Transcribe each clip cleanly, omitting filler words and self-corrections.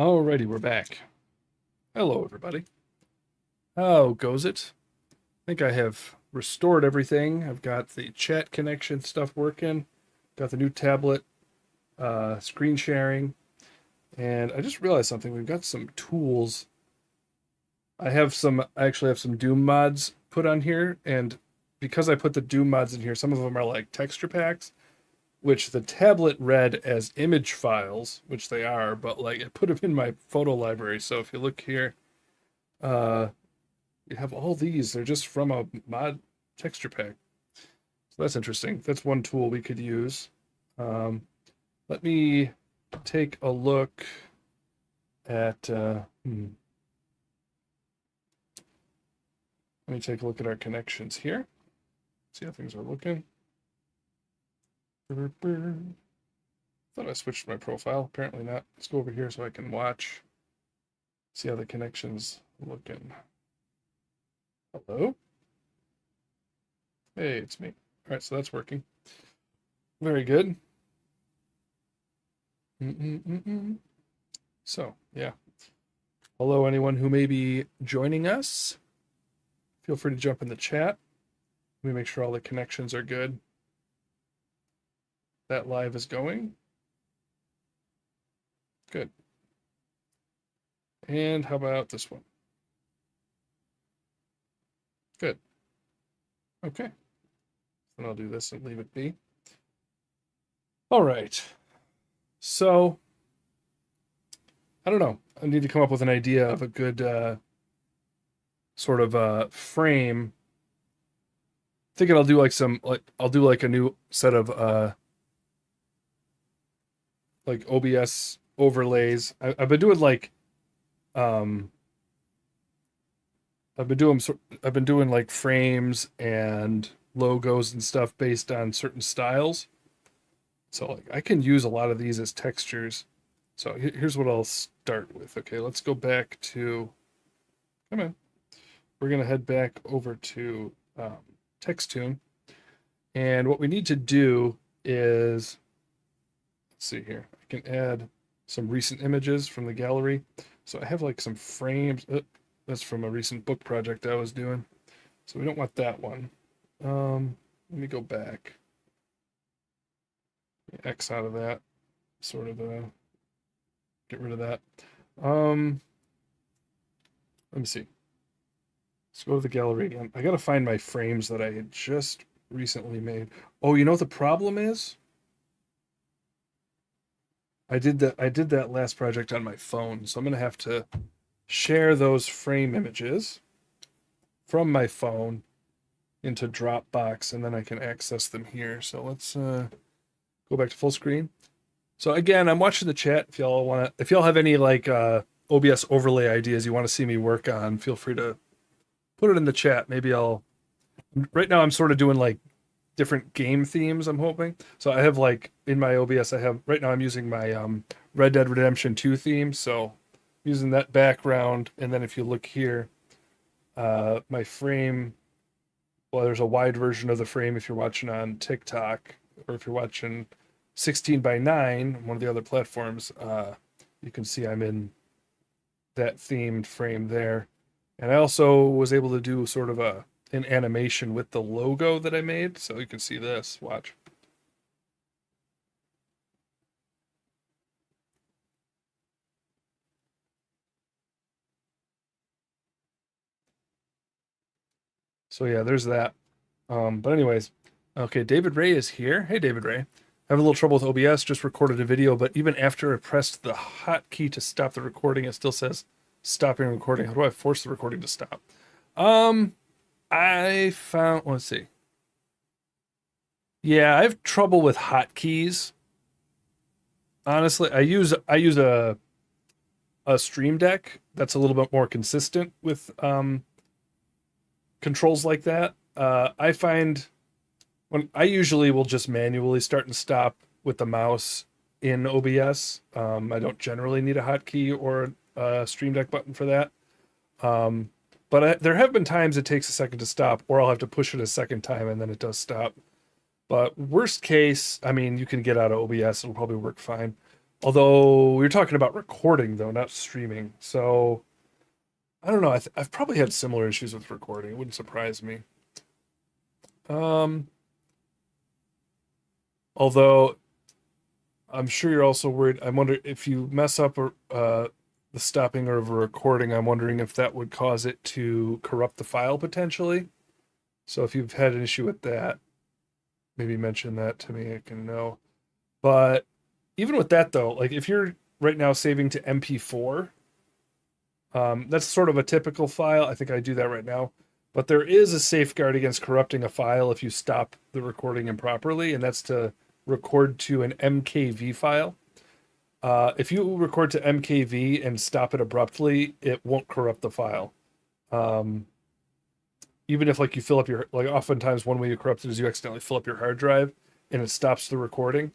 Alrighty, we're back. Hello, everybody. How goes it? I think I have restored everything. I've got the chat connection stuff working, got the new tablet, screen sharing, and I just realized something. We've got some tools. I actually have some Doom mods put on here, and because I put the Doom mods in here, some of them are like texture packs, which the tablet read as image files, which they are, but like I put them in my photo library. So if you look here, uh, you have all these. They're just from a mod texture pack. So that's interesting. That's one tool we could use. Let me take a look at. Let me take a look at our connections here. See how things are looking. Thought I switched my profile. Apparently not. Let's go over here so I can watch. See how the connection's looking. Hello? Hey, it's me. All right, so that's working. Very good. So, yeah. Hello, anyone who may be joining us. Feel free to jump in the chat. Let me make sure all the connections are good. That live is going. Good. And how about this one? Good. Okay. Then I'll do this and leave it be. All right. So, I don't know. I need to come up with an idea of a good sort of frame. Thinking I'll do I'll do like a new set of like OBS overlays. I've been doing like I've been doing like frames and logos and stuff based on certain styles. So like I can use a lot of these as textures. So here's what I'll start with. Okay, let's go back to, come on. We're gonna head back over to Textune. And what we need to do is, let's see here. I can add some recent images from the gallery. So I have like some frames. That's from a recent book project I was doing. So we don't want that one. Let me go back. X out of that. Sort of get rid of that. Let me see. Let's go to the gallery again. I gotta find my frames that I had just recently made. Oh, you know what the problem is? I did that last project on my phone, so I'm gonna have to share those frame images from my phone into Dropbox, and then I can access them here. So let's go back to full screen. So again, I'm watching the chat. If y'all have any like OBS overlay ideas you want to see me work on, feel free to put it in the chat. Maybe right now I'm sort of doing like different game themes, I'm hoping. So I have like in my OBS, right now I'm using my Red Dead Redemption 2 theme. So using that background. And then if you look here, my frame, well, there's a wide version of the frame if you're watching on TikTok, or if you're watching 16:9, one of the other platforms, you can see I'm in that themed frame there. And I also was able to do sort of an animation with the logo that I made. So you can see this, watch. So yeah, there's that. But anyways, okay, David Ray is here. Hey, David Ray. I have a little trouble with OBS, just recorded a video, but even after I pressed the hotkey to stop the recording, it still says stopping recording. How do I force the recording to stop? I found, let's see. Yeah, I have trouble with hotkeys. Honestly, I use a Stream Deck that's a little bit more consistent with controls like that. I find when I usually will just manually start and stop with the mouse in OBS. I don't generally need a hotkey or a Stream Deck button for that. But there have been times it takes a second to stop, or I'll have to push it a second time and then it does stop. But worst case, I mean, you can get out of OBS, it'll probably work fine. Although we were talking about recording though, not streaming. So I don't know. I've probably had similar issues with recording. It wouldn't surprise me. Um, Although I'm sure you're also worried. I wonder if you mess up the stopping of a recording. I'm wondering if that would cause it to corrupt the file potentially. So if you've had an issue with that, maybe mention that to me. I can know. But even with that though, like if you're right now saving to MP4, that's sort of a typical file. I think I do that right now. But there is a safeguard against corrupting a file if you stop the recording improperly, and that's to record to an MKV file. If you record to MKV and stop it abruptly, it won't corrupt the file. Um, Even if like you fill up your, like oftentimes one way you corrupt it is you accidentally fill up your hard drive and it stops the recording.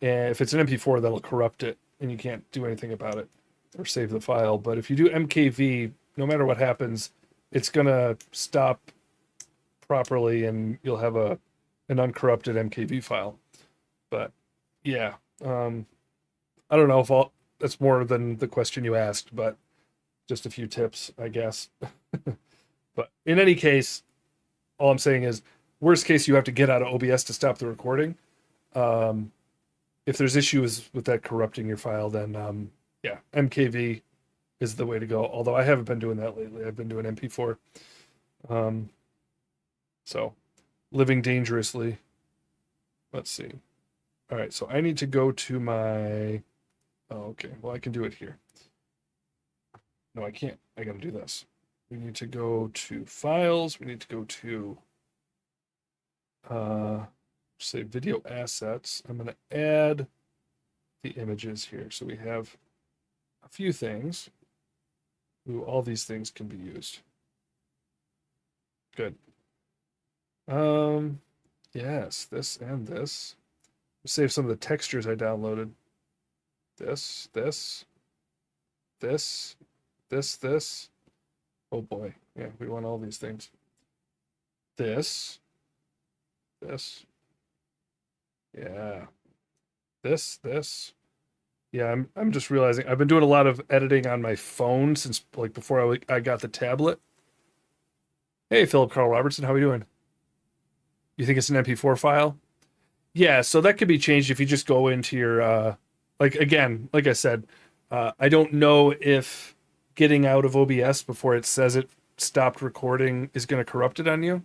And if it's an MP4, that'll corrupt it and you can't do anything about it or save the file. But if you do MKV, no matter what happens, it's gonna stop properly and you'll have an uncorrupted MKV file. But yeah, I don't know if that's more than the question you asked, but just a few tips, I guess. But in any case, all I'm saying is, worst case, you have to get out of OBS to stop the recording. Um, if there's issues with that corrupting your file, then yeah, MKV is the way to go. Although I haven't been doing that lately. I've been doing MP4. Um, so living dangerously. Let's see. All right, so I need to go to my. Oh, okay. Well, I can do it here. No, I can't. I got to do this. We need to go to files. We need to go to say video assets. I'm going to add the images here. So we have a few things. Ooh, all these things can be used. Good. Yes, this and this. Save some of the textures I downloaded. This. Oh boy. Yeah, we want all these things. This. Yeah. This. Yeah, I'm just realizing I've been doing a lot of editing on my phone since like before I got the tablet. Hey, Philip Carl Robertson, how are we doing? You think it's an MP4 file? Yeah, so that could be changed if you just go into your like again, like I said, I don't know if getting out of OBS before it says it stopped recording is going to corrupt it on you.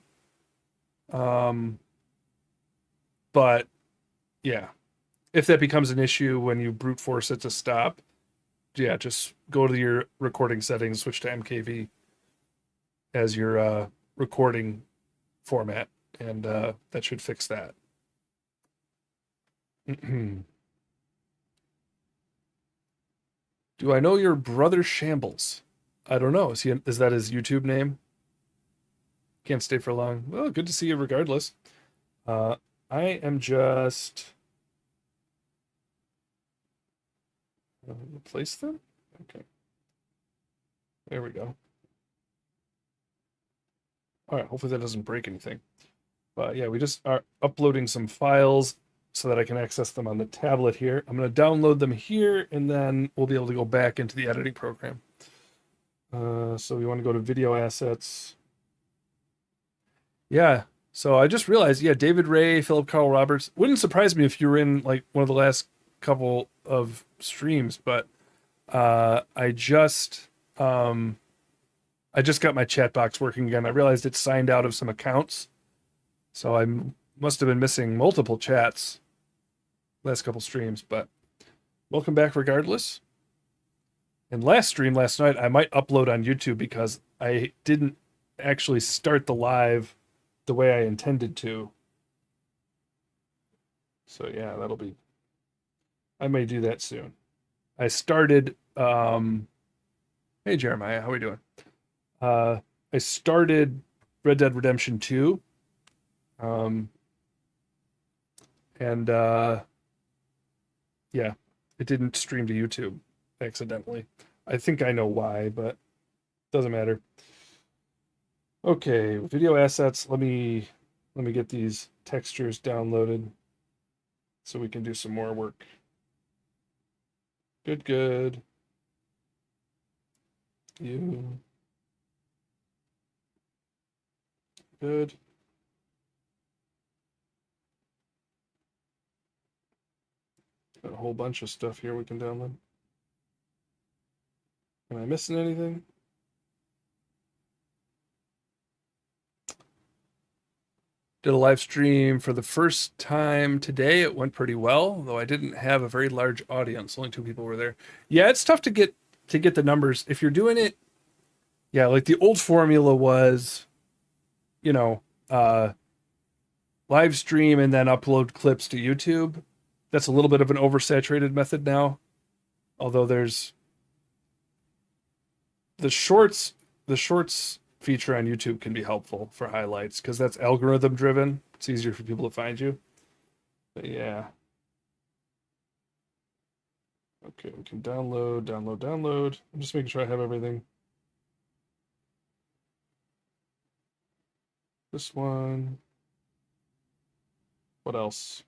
But yeah, if that becomes an issue when you brute force it to stop, yeah, just go to your recording settings, switch to MKV as your recording format, and that should fix that. Do I know your brother Shambles? I don't know. Is that his YouTube name? Can't stay for long. Well, good to see you regardless. I am just replace them. Okay. There we go. All right. Hopefully that doesn't break anything. But yeah, we just are uploading some files so that I can access them on the tablet here. I'm going to download them here, and then we'll be able to go back into the editing program. So we want to go to video assets. Yeah. So I just realized, yeah, David Ray, Philip Carl Roberts. Wouldn't surprise me if you were in like one of the last couple of streams, but I just got my chat box working again. I realized it's signed out of some accounts. So I must have been missing multiple chats last couple streams, but welcome back regardless. And last stream last night, I might upload on YouTube because I didn't actually start the live the way I intended to. So yeah, I may do that soon. I started, hey Jeremiah, how are we doing? I started Red Dead Redemption 2. And yeah, it didn't stream to YouTube accidentally. I think I know why, but doesn't matter. Okay, video assets. Let me get these textures downloaded so we can do some more work. Good, good. You. Good. Got a whole bunch of stuff here we can download. Am I missing anything? Did a live stream for the first time today. It went pretty well, though I didn't have a very large audience. Only 2 people were there. Yeah, it's tough to get the numbers if you're doing it. Yeah, like the old formula was, you know, live stream and then upload clips to YouTube. That's a little bit of an oversaturated method now. Although there's the shorts feature on YouTube can be helpful for highlights because that's algorithm driven. It's easier for people to find you. But yeah. Okay, we can download. I'm just making sure I have everything. This one. What else?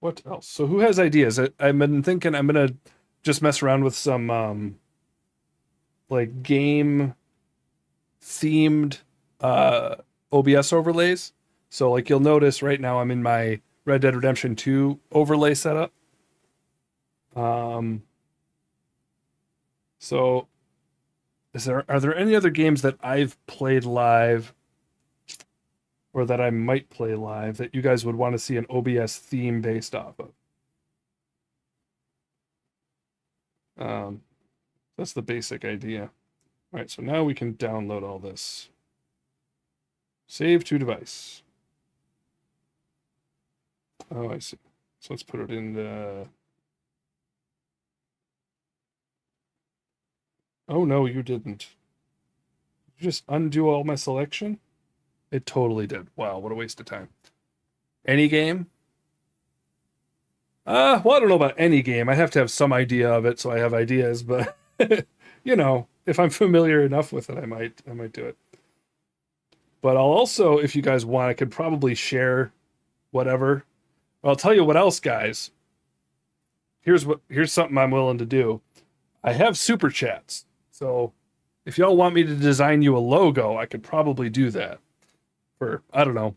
What else? So who has ideas? I've been thinking I'm gonna just mess around with some like game themed OBS overlays. So like you'll notice right now I'm in my Red Dead Redemption 2 overlay setup. So are there any other games that I've played live or that I might play live that you guys would want to see an OBS theme based off of? That's the basic idea. All right, so now we can download all this. Save to device. Oh, I see. So let's put it in the... Oh, no, you didn't. Did you just undo all my selection? It totally did. Wow, what a waste of time. Any game? Well, I don't know about any game. I have to have some idea of it, so I have ideas, but you know, if I'm familiar enough with it, I might do it. But I'll also, if you guys want, I could probably share whatever. I'll tell you what else, guys. Here's something I'm willing to do. I have super chats. So if y'all want me to design you a logo, I could probably do that for, I don't know,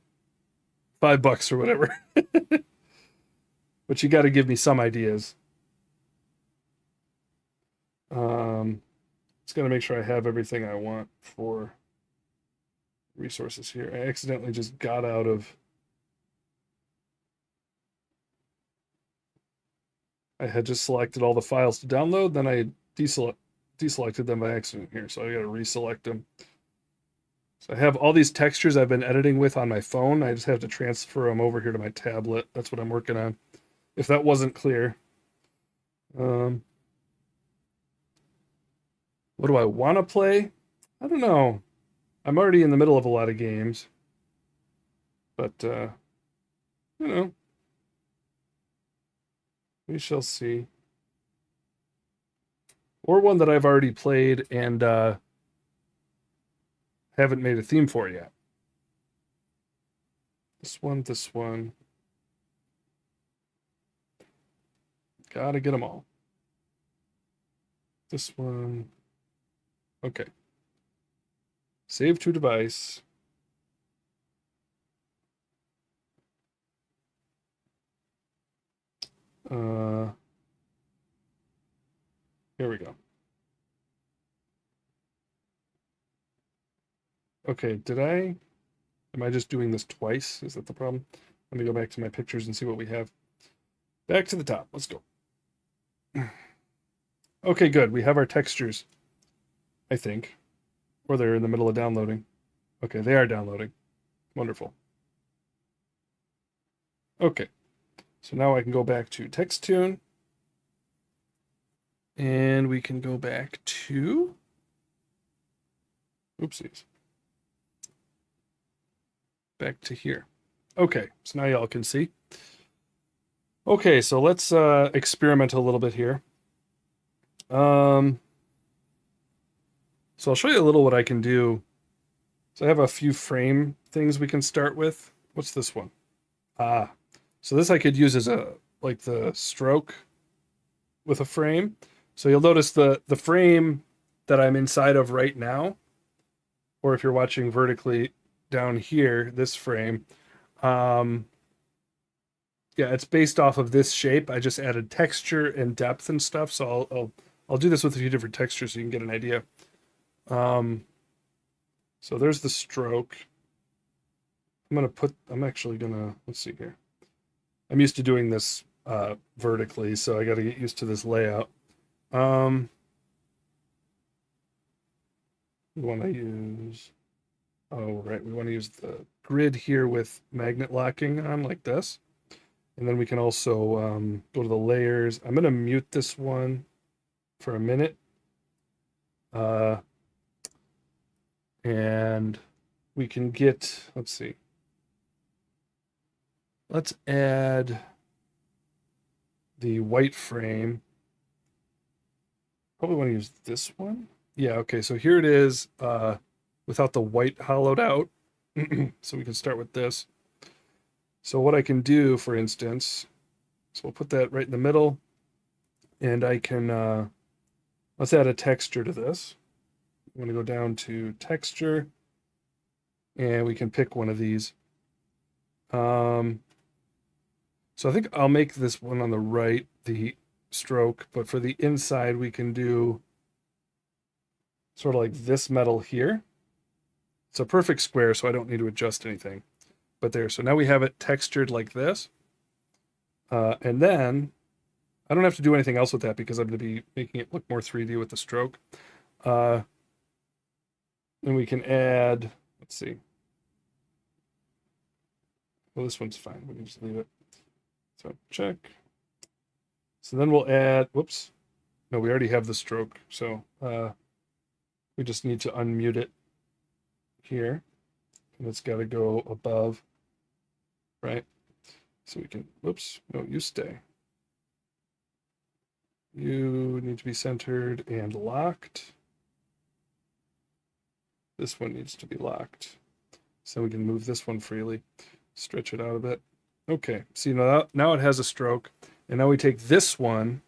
$5 or whatever. But you got to give me some ideas. Just got to make sure I have everything I want for resources here. I accidentally just got out of... I had just selected all the files to download, then I deselected them by accident here, so I got to reselect them. So I have all these textures I've been editing with on my phone. I just have to transfer them over here to my tablet. That's what I'm working on. If that wasn't clear. What do I want to play? I don't know. I'm already in the middle of a lot of games. But, you know. We shall see. Or one that I've already played and haven't made a theme for yet. This one. Gotta get them all. This one. Okay. Save to device. Here we go. Okay, am I just doing this twice? Is that the problem? Let me go back to my pictures and see what we have. Back to the top. Let's go. Okay, good. We have our textures, I think. Or they're in the middle of downloading. Okay, they are downloading. Wonderful. Okay. So now I can go back to TextTune. And we can go back to... Oopsies. Back to here. Okay, so now y'all can see. Okay, so let's experiment a little bit here. So I'll show you a little what I can do. So I have a few frame things we can start with. What's this one? So this I could use as like the stroke with a frame. So you'll notice the frame that I'm inside of right now, or if you're watching vertically down here, this frame, um, yeah, it's based off of this shape. I just added texture and depth and stuff. So I'll do this with a few different textures so you can get an idea. So there's the stroke. I'm actually gonna, let's see here. I'm used to doing this vertically, so I got to get used to this layout. We want to use, oh, right, we want to use the grid here with magnet locking on like this. And then we can also go to the layers. I'm going to mute this one for a minute. And we can get, let's see. Let's add the white frame. Probably want to use this one. Yeah, okay, so here it is without the white hollowed out. So we can start with this. So what I can do, for instance, so we'll put that right in the middle, and I can, let's add a texture to this. I'm going to go down to texture, and we can pick one of these. So I think I'll make this one on the right the stroke, but for the inside we can do sort of like this metal here. It's a perfect square, so I don't need to adjust anything. But there, so now we have it textured like this. And then I don't have to do anything else with that because I'm going to be making it look more 3D with the stroke. And we can add, let's see. Well, this one's fine. We can just leave it. So check. So then we'll add, whoops. No, we already have the stroke. So we just need to unmute it here. And it's got to go above, right? So we can, whoops, no, you stay. You need to be centered and locked. This one needs to be locked. So we can move this one freely, stretch it out a bit. Okay, see now it has a stroke. And now we take this one.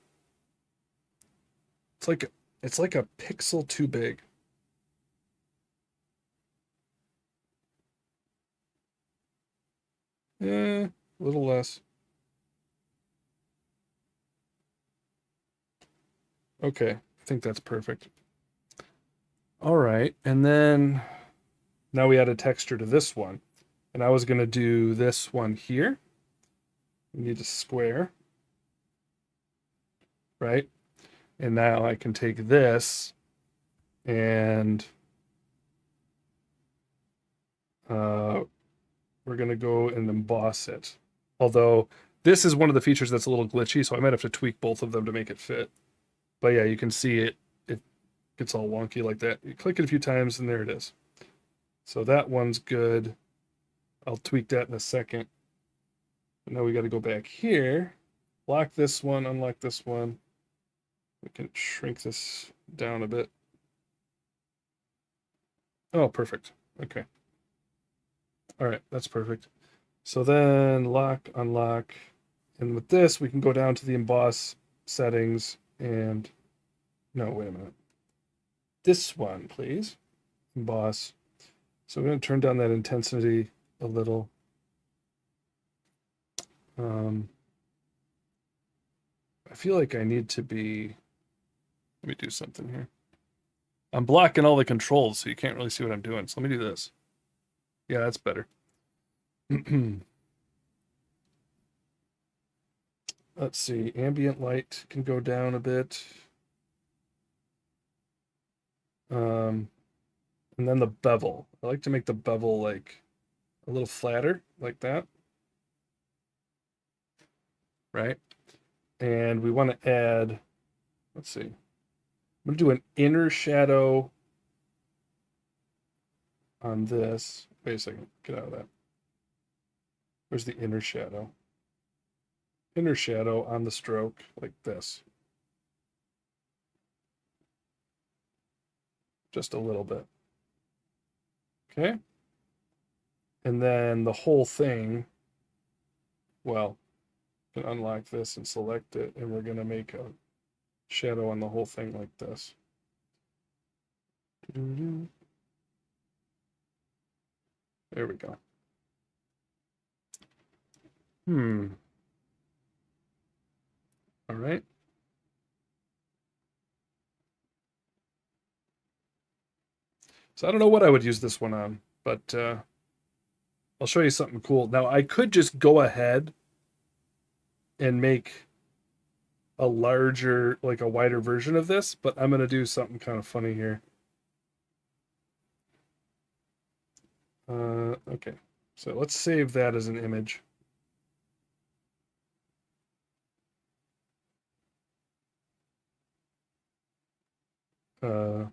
It's like a pixel too big. A little less. Okay, I think that's perfect. All right, and then now we add a texture to this one. And I was going to do this one here. We need a square, right? And now I can take this and we're going to go and emboss it. Although this is one of the features that's a little glitchy, so I might have to tweak both of them to make it fit. But yeah, you can see it gets all wonky like that. You click it a few times and there it is. So that one's good. I'll tweak that in a second. Now we got to go back here, lock this one, unlock this one. We can shrink this down a bit. Oh, perfect. Okay. All right, that's perfect. So then lock, unlock. And with this, we can go down to the emboss settings and, no, wait a minute. This one, please. Emboss. So we're going to turn down that intensity a little. I feel like I need to be, let me do something here. I'm blocking all the controls, so you can't really see what I'm doing. So let me do this. Yeah, that's better. Let's see, ambient light can go down a bit. And then the bevel. I like to make the bevel like a little flatter, like that. Right? And we want to add, let's see, I'm going to do an inner shadow on this. Wait a second, get out of that. Where's the inner shadow? Inner shadow on the stroke, like this. Just a little bit. Okay? And then the whole thing, well, can unlock this and select it, and we're going to make a shadow on the whole thing like this. There we go. All right. So I don't know what I would use this one on, but I'll show you something cool. Now I could just go ahead and make a larger, like a wider version of this, but I'm going to do something kind of funny here. Okay, so let's save that as an image. Here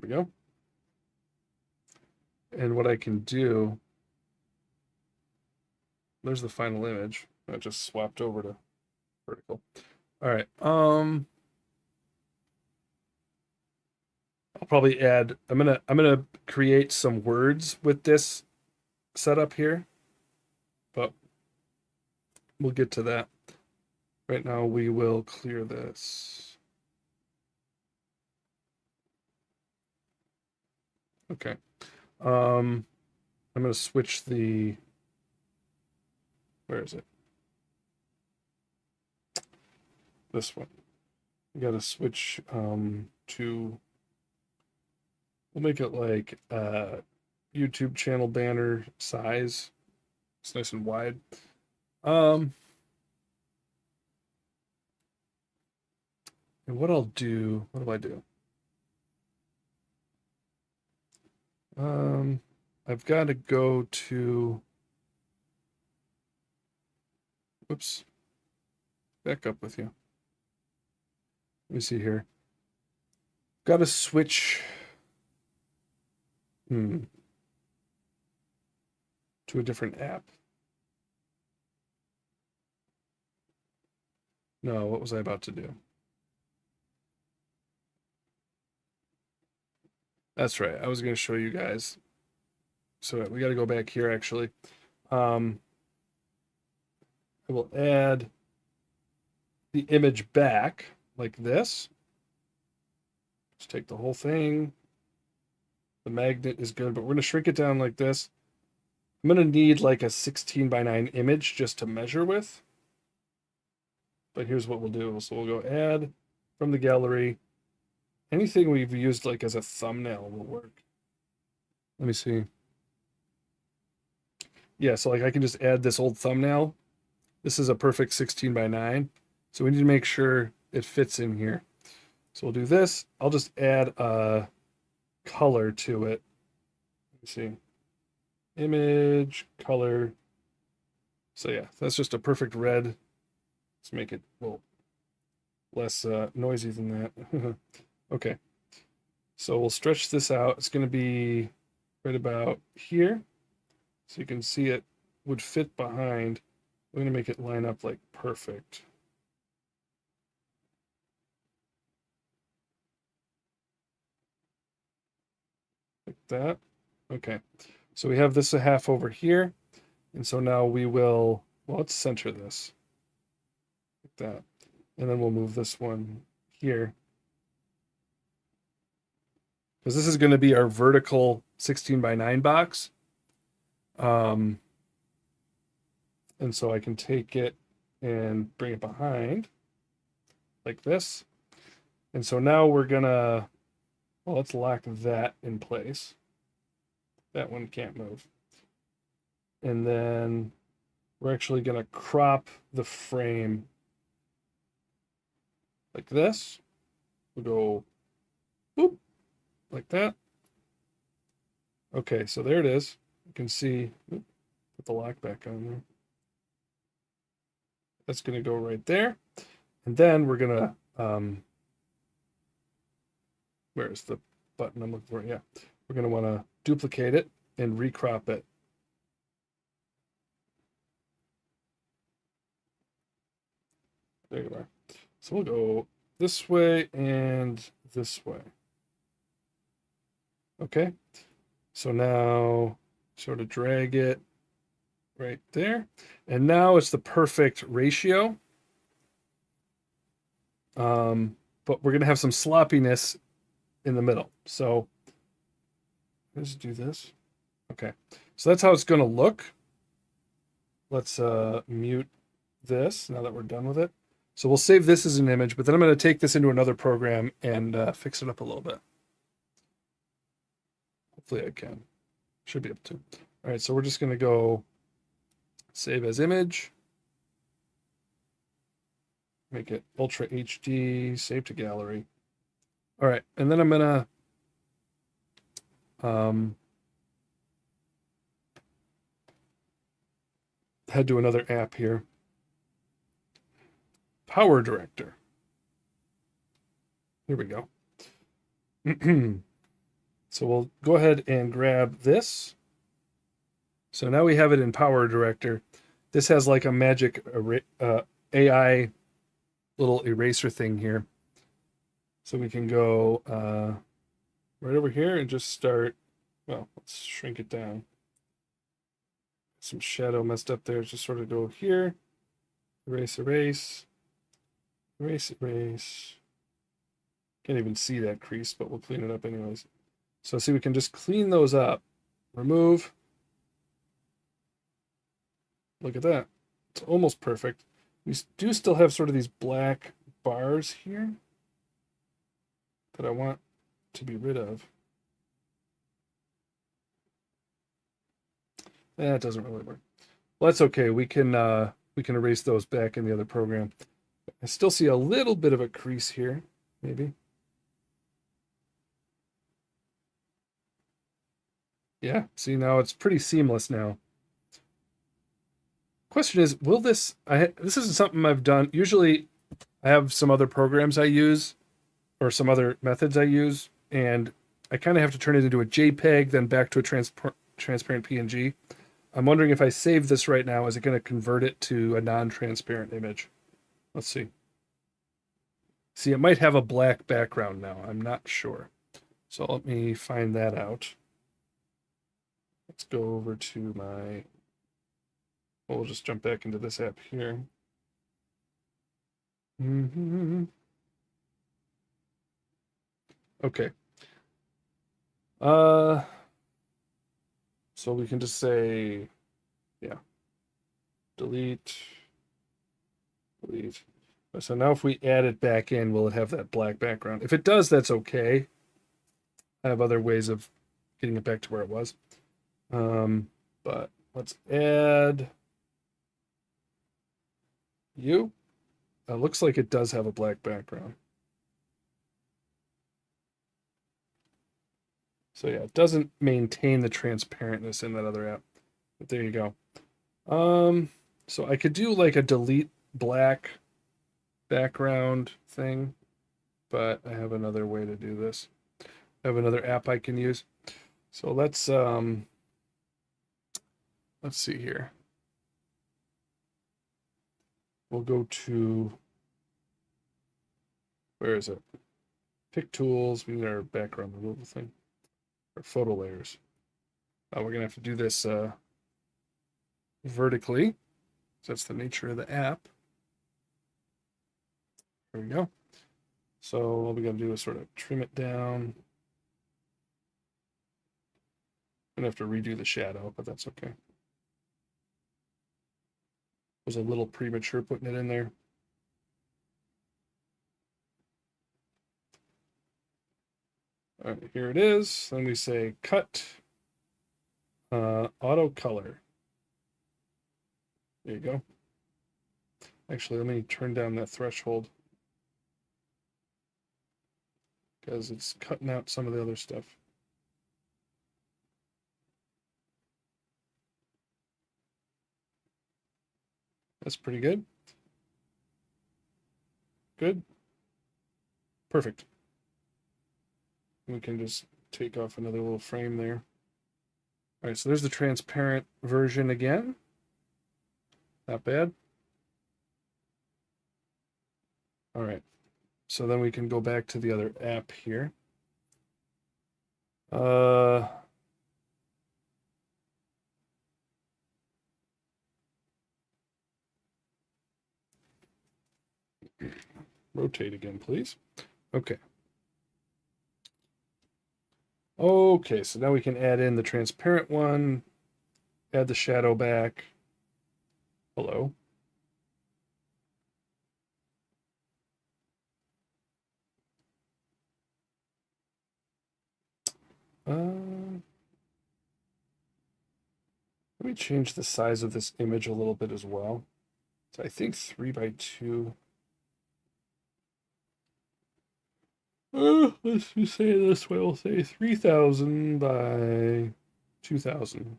we go. And what I can do, there's the final image. I just swapped over to vertical. All right. I'll probably add, I'm gonna create some words with this setup here, but we'll get to that. Right now we will clear this. Okay. I'm gonna switch the, where is it? This one. We gotta switch to, we'll make it like YouTube channel banner size. It's nice and wide. And what I'll do, what do I do? I've got to go to, whoops, back up with you. Let me see here. Got to switch to a different app. No, what was I about to do? That's right. I was going to show you guys. So we got to go back here actually. I will add the image back like this. Just take the whole thing. The magnet is good, but we're going to shrink it down like this. I'm going to need like a 16:9 image just to measure with. But here's what we'll do. So we'll go add from the gallery. Anything we've used like as a thumbnail will work. Let me see. Yeah, so like I can just add this old thumbnail. This is a perfect 16:9. So we need to make sure it fits in here. So we'll do this. I'll just add a color to it. Let me see. Image, color. So yeah, that's just a perfect red. Let's make it, well, less noisy than that. Okay. So we'll stretch this out. It's going to be right about here. So you can see it would fit behind. We're going to make it line up like perfect. Like that. Okay. So we have this a half over here. And so now we will, well, let's center this. Like that. And then we'll move this one here. Because this is going to be our vertical 16:9 box. And so I can take it and bring it behind like this. And so now we're gonna, well, let's lock that in place. That one can't move. And then we're actually gonna crop the frame like this. We'll go boop, like that. Okay, so there it is. You can see, put the lock back on there. That's going to go right there. And then we're going to, where's the button I'm looking for? Yeah. We're going to want to duplicate it and recrop it. There you are. So we'll go this way and this way. Okay. So now sort of drag it right there. And now it's the perfect ratio. but we're going to have some sloppiness in the middle. So let's do this. Okay, so that's how it's going to look. Let's mute this now that we're done with it. So we'll save this as an image, but then I'm going to take this into another program and fix it up a little bit. Hopefully I can. Should be able to. All right, so we're just going to go save as image. Make it Ultra HD, save to gallery. All right, and then I'm going to head to another app here. Power Director. Here we go. So we'll go ahead and grab this. So now we have it in Power Director. This has like a magic AI little eraser thing here. So we can go right over here and just start, well, let's shrink it down. Some shadow messed up there. Just sort of go here, erase, erase, erase, erase. Can't even see that crease, but we'll clean it up anyways. So see, we can just clean those up. Remove. Look at that. It's almost perfect. We do still have sort of these black bars here that I want to be rid of. That doesn't really work. Well, that's okay. We can erase those back in the other program. I still see a little bit of a crease here, maybe. Yeah, see, now it's pretty seamless now. Question is, will this isn't something I've done. Usually I have some other programs I use or some other methods I use, and I kind of have to turn it into a JPEG, then back to a transparent PNG. I'm wondering if I save this right now, is it going to convert it to a non-transparent image? Let's see. See, it might have a black background now. I'm not sure. So let me find that out. Let's go over to my, we'll just jump back into this app here. Okay. So we can just say, yeah, delete. So now if we add it back in, will it have that black background? If it does, that's okay. I have other ways of getting it back to where it was. But let's add you. It looks like it does have a black background. So yeah, it doesn't maintain the transparentness in that other app. But there you go. So I could do like a delete black background thing, but I have another way to do this. I have another app I can use. So let's see here. We'll go to, where is it? Pick tools, we need our background removal thing. Our photo layers. We're gonna have to do this vertically. That's the nature of the app. There we go. So all we gotta do is sort of trim it down. I'm gonna have to redo the shadow, but that's okay. Was a little premature putting it in there. All right, here it is. Then we say cut, auto color. There you go. Actually, let me turn down that threshold because it's cutting out some of the other stuff. That's pretty good. Good. Perfect. We can just take off another little frame there. All right, so there's the transparent version again. Not bad. All right, so then we can go back to the other app here. Rotate again, please. Okay. Okay, so now we can add in the transparent one, add the shadow back. Hello. Let me change the size of this image a little bit as well. So I think 3 by 2. Let's just say it this way. We'll say 3,000 by 2,000.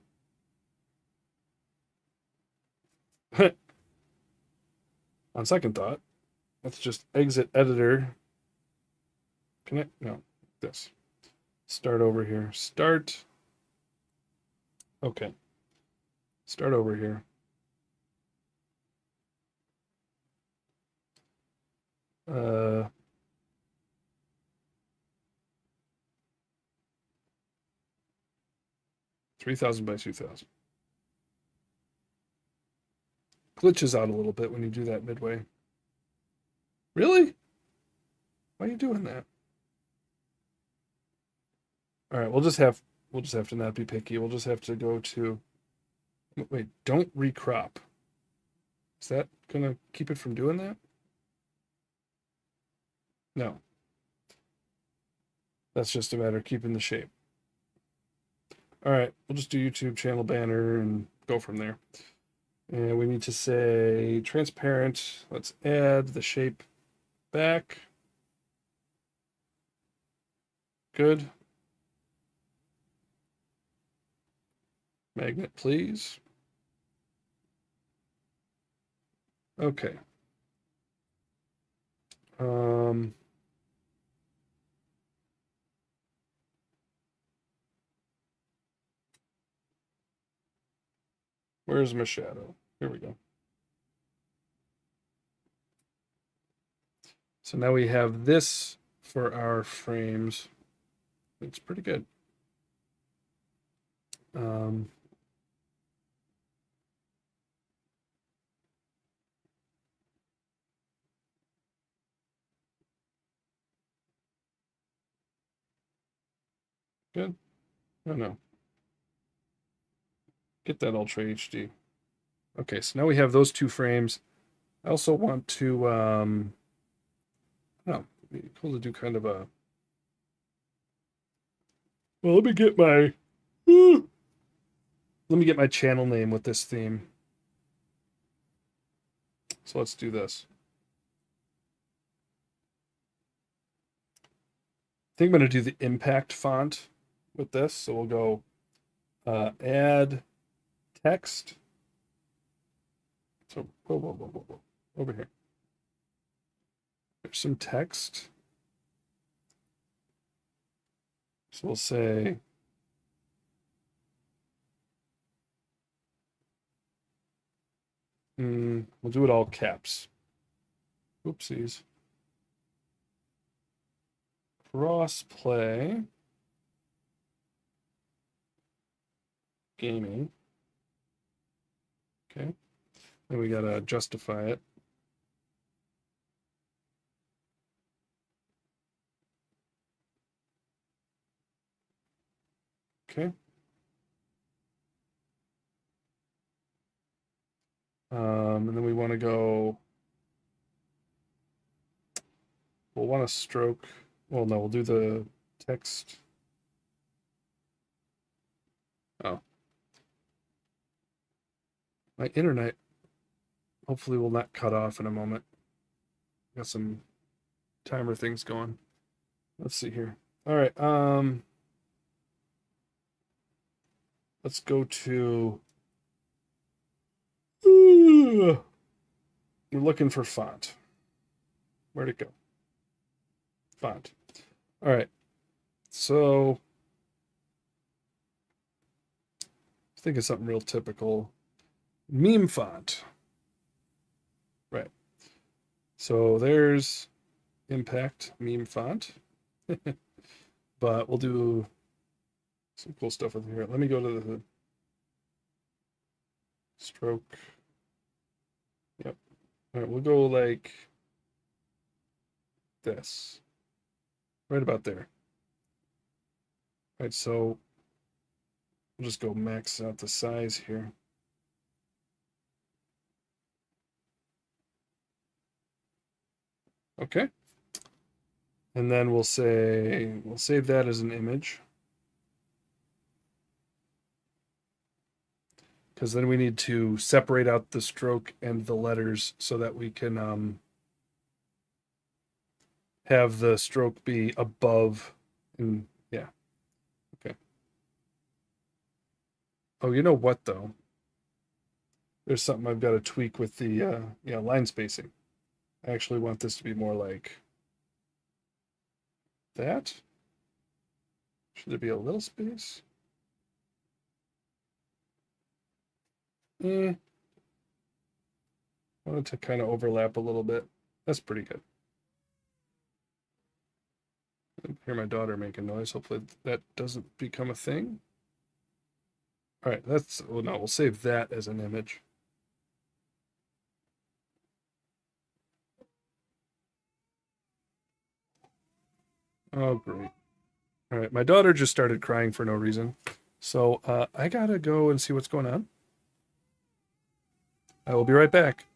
On second thought, let's just exit editor. Connect. No, this. Start over here. Start. Okay. Start over here. Uh, 3,000 by 2,000. Glitches out a little bit when you do that midway. Really? Why are you doing that? All right, we'll just have to not be picky. We'll just have to go to wait, don't recrop. Is that gonna keep it from doing that? No. That's just a matter of keeping the shape. All right, we'll just do YouTube channel banner and go from there. And we need to say transparent. Let's add the shape back. Good. Magnet, please. Okay. Where's my shadow? Here we go. So now we have this for our frames. It's pretty good. Good. Oh no. Get that Ultra HD. Okay, so now we have those two frames. I also want to, oh, it'd be cool to do kind of a, well, let me get my channel name with this theme. So let's do this. I think I'm going to do the impact font with this. So we'll go add text. So whoa, over here. There's some text. So we'll say we'll do it all caps. Oopsies. Cross play gaming. Okay. Then we gotta justify it. Okay. And then we want to go. We'll want to stroke. Well, no, we'll do the text. Oh. My internet hopefully will not cut off in a moment. Got some timer things going. Let's see here. All right. Let's go to. We're looking for font. Where'd it go? Font. All right. So think of something real typical. Meme font. Right. So there's impact meme font. But we'll do some cool stuff with here. Let me go to the stroke. Yep. All right, we'll go like this. Right about there. All right, so we'll just go max out the size here. Okay. And then we'll save that as an image. Because then we need to separate out the stroke and the letters so that we can have the stroke be above. And yeah, okay. Oh, you know what though? There's something I've got to tweak with the line spacing. I actually want this to be more like that. Should there be a little space? I want it to kind of overlap a little bit. That's pretty good. I hear my daughter making noise. Hopefully that doesn't become a thing. All right, well, no, we'll save that as an image. Oh, great. All right, my daughter just started crying for no reason. So I gotta go and see what's going on. I will be right back.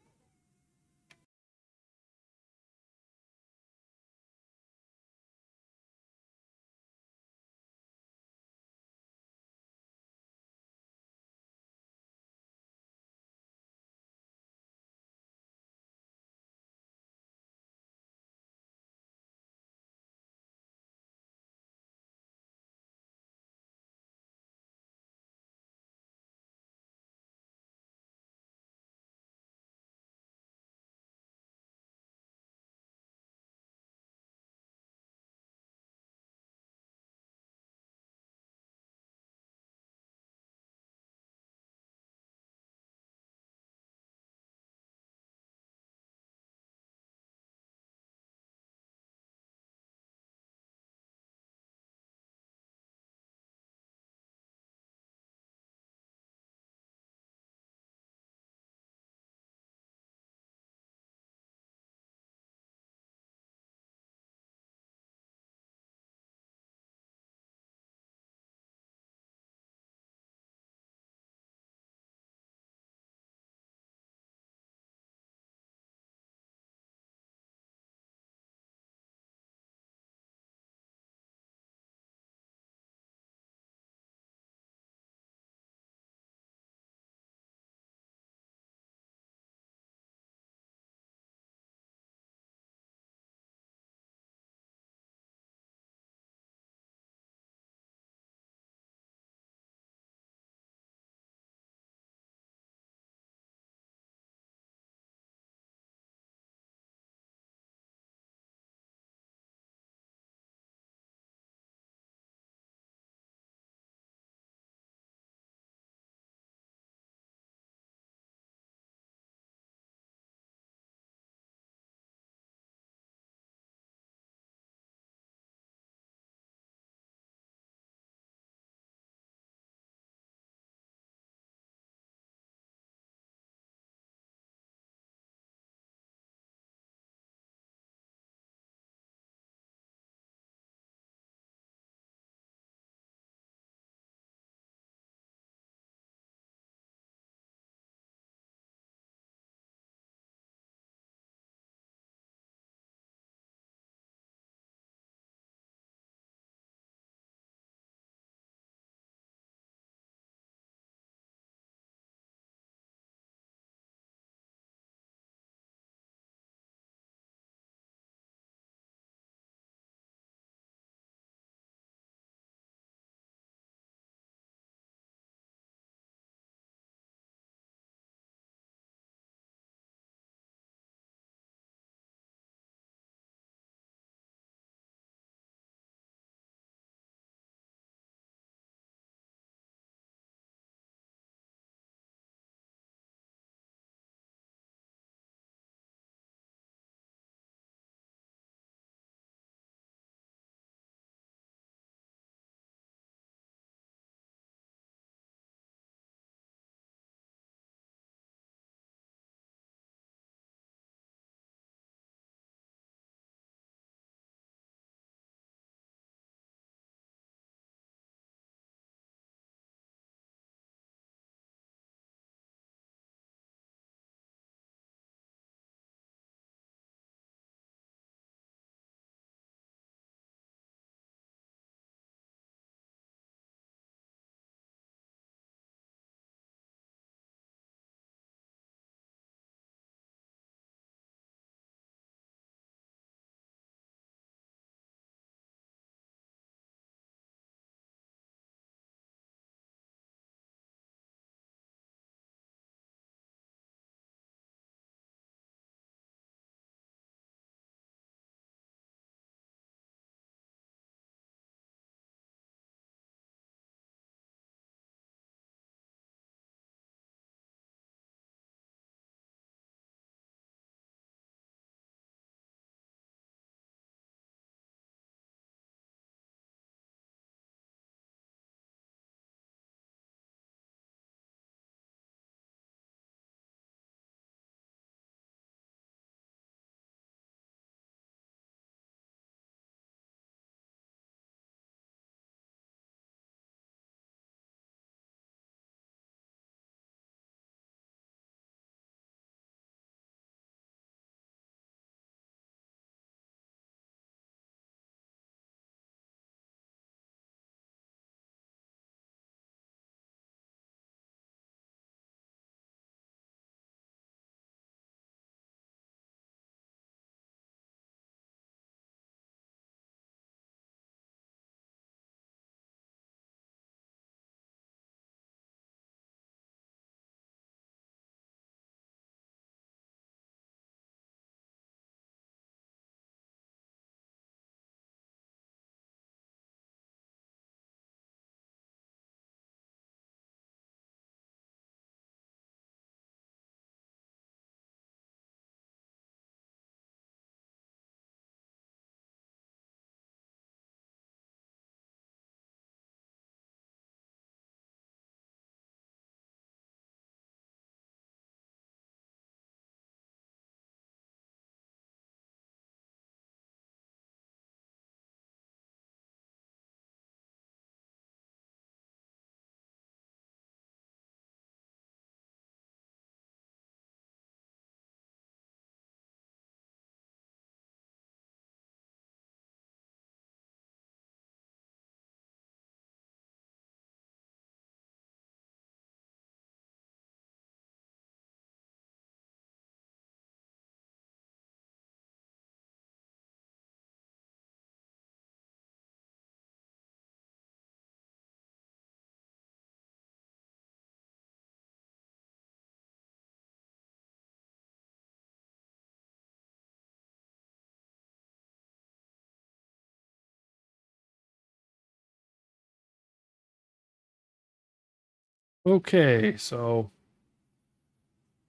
Okay, so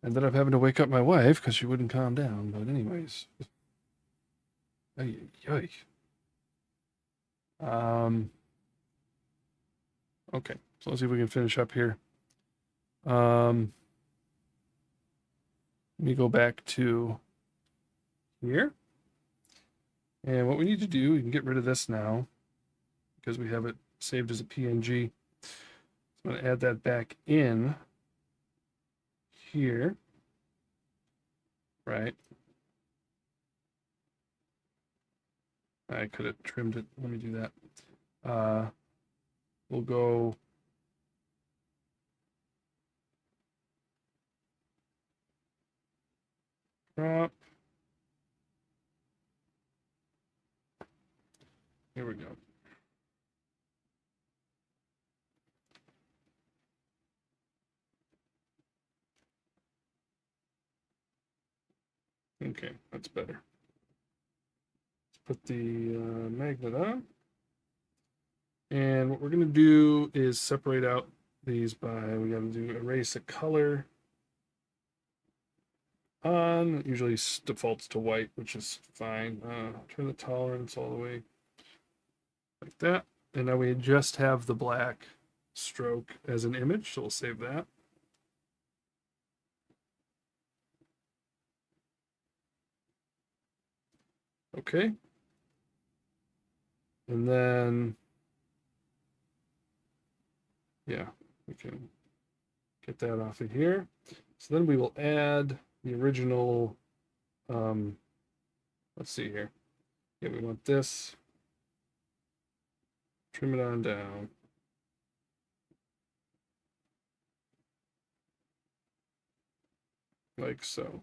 ended up having to wake up my wife because she wouldn't calm down. But anyways, ay, ay, ay. Okay, so let's see if we can finish up here. Let me go back to here. And what we need to do, we can get rid of this now because we have it saved as a PNG. So I'm going to add that back in here, right? I could have trimmed it. Let me do that. We'll go crop. Here we go. Okay, that's better. Let's put the magnet on. And what we're going to do is separate out these by, we got to do erase a color on. It usually defaults to white, which is fine. Turn the tolerance all the way like that. And now we just have the black stroke as an image, so we'll save that. Okay. And then, yeah, we can get that off of here. So then we will add the original, let's see here. Yeah, we want this. Trim it on down. Like so.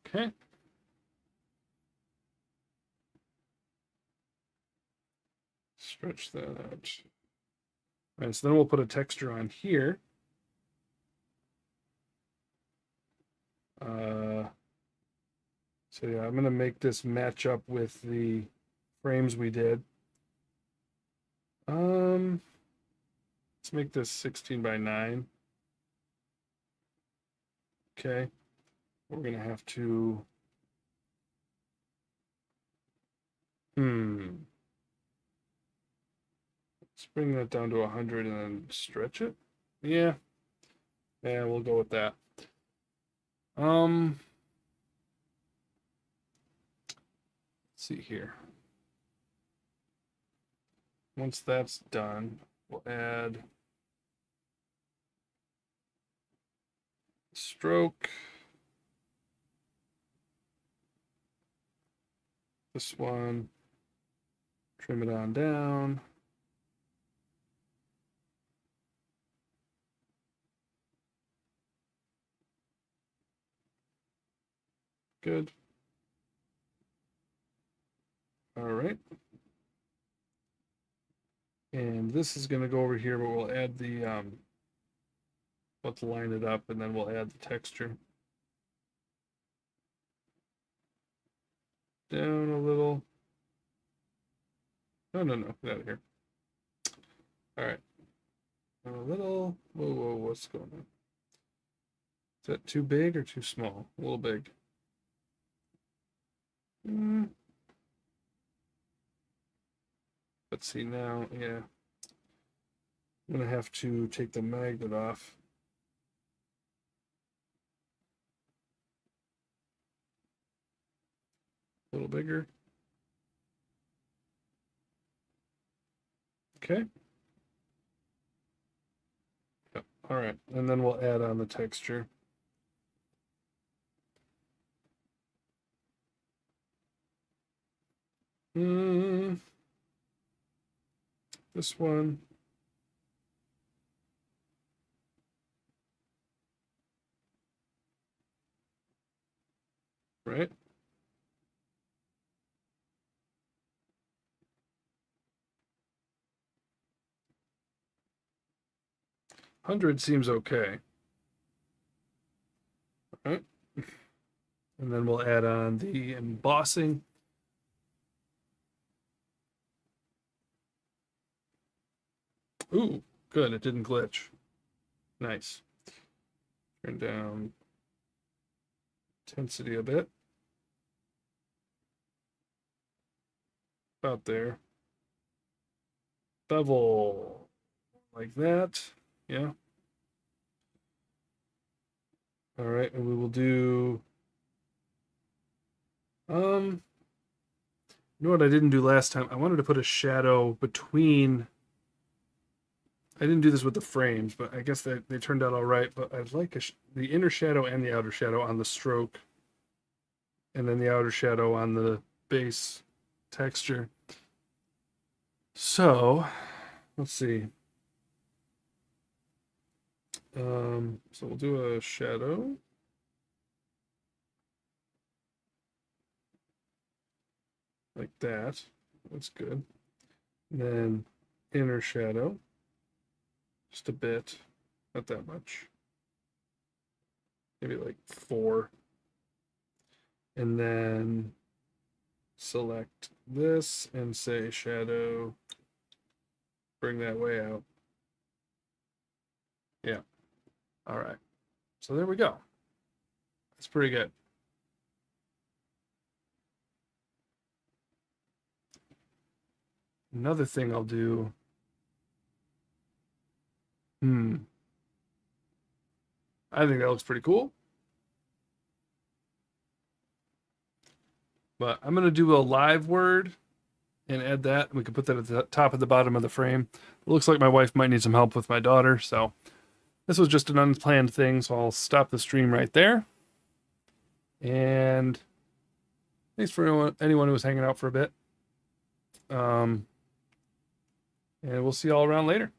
Okay. Stretch that out. All right, so then we'll put a texture on here. So yeah, I'm gonna make this match up with the frames we did. Let's make this 16 by 9. Okay. We're gonna have to let's bring that down to 100 and then stretch it. Yeah. Yeah, we'll go with that. Let's see here. Once that's done, we'll add stroke. This one, trim it on down. Good. All right. And this is going to go over here, but we'll add the, let's line it up, and then we'll add the texture. Down a little. No, get out of here. All right. A little, whoa, what's going on? Is that too big or too small? A little big. Let's see now, yeah. I'm gonna have to take the magnet off. A little bigger. Okay. Yep. All right, and then we'll add on the texture. This one. Right. $100 seems okay. All right. And then we'll add on the embossing. Ooh, good. It didn't glitch. Nice. Turn down intensity a bit. About there. Bevel. Like that. Yeah. All right, and we will do you know what I didn't do last time? I wanted to put a shadow between. I didn't do this with the frames, but I guess they turned out all right. But I'd like the inner shadow and the outer shadow on the stroke, and then the outer shadow on the base texture. So, let's see. So we'll do a shadow. Like that. That's good. And then inner shadow. Just a bit. Not that much. Maybe like 4. And then select this and say shadow. Bring that way out. Yeah. All right. So there we go. That's pretty good. Another thing I'll do. I think that looks pretty cool. But I'm going to do a live word and add that. We can put that at the top of the bottom of the frame. It looks like my wife might need some help with my daughter. So this was just an unplanned thing. So I'll stop the stream right there. And thanks for anyone who was hanging out for a bit. And we'll see you all around later.